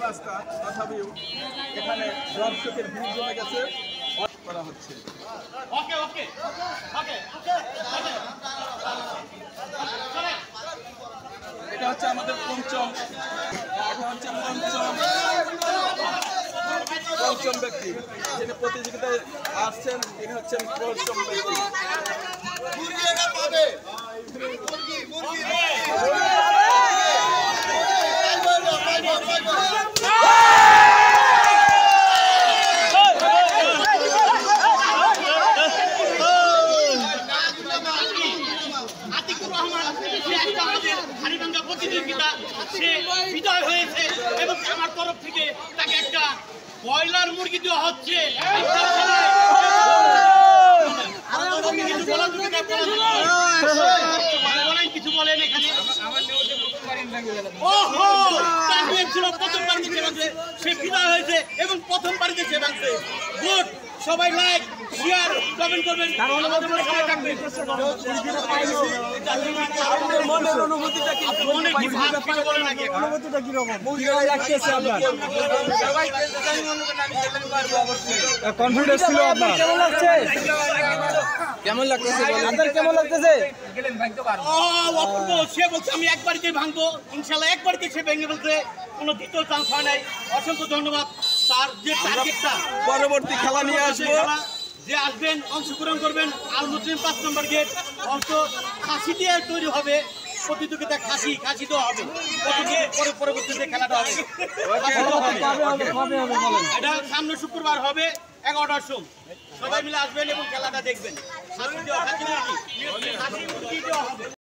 রাস্তা, তথাপিও এখানে দর্শকের ভিড় জমে গেছে, করা হচ্ছে। এটা হচ্ছে আমাদের পঞ্চম ব্যক্তি যিনি প্রতিযোগিতায় আসছেন, তিনি হচ্ছেন পঞ্চম ব্যক্তি। প্রতিযোগিতা সে বিজয় হয়েছে এবং আমার তরফ থেকে তাকে একটা ব্রয়লার মুরগি দেওয়া হচ্ছে। কিছু বলেন এখানে প্রথমবার সে বিজয় হয়েছে এবং প্রথমবার সে ভাঙছে। গুড, সবাই লাইক শেয়ার কমেন্ট করবেন। মনের অনুভূতিটা কি? অনুভূতিটা কিরকম লাগতেছে আপনার? কনফিডেন্স ছিল আপনার? কেমন লাগছে? কেমন লাগতেছে? আপনার কেমন লাগতেছে? অপূর্ব। সে বলছে আমি একবারই ভাঙবো, ইনশাল্লাহ একবারই সে ভেঙে বলছে, কোনো দ্বিতীয় চান্স হয় নাই। অসংখ্য ধন্যবাদ। তার যে টার্গেটটা, পরবর্তী খেলা নিয়ে আসবো, যে আসবেন অংশগ্রহণ করবেন। আল মুসলিম 5 নম্বর গেট অংশ খাসি দিয়ে তৈরি হবে প্রতিযোগিতা। খাসি দেওয়া হবে পরবর্তীতে খেলাটা হবে। এটা সামনে শুক্রবার হবে 11টার সময়। সবাই মিলে আসবেন এবং খেলাটা দেখবেন। খাসি মুরগি দেওয়া হবে।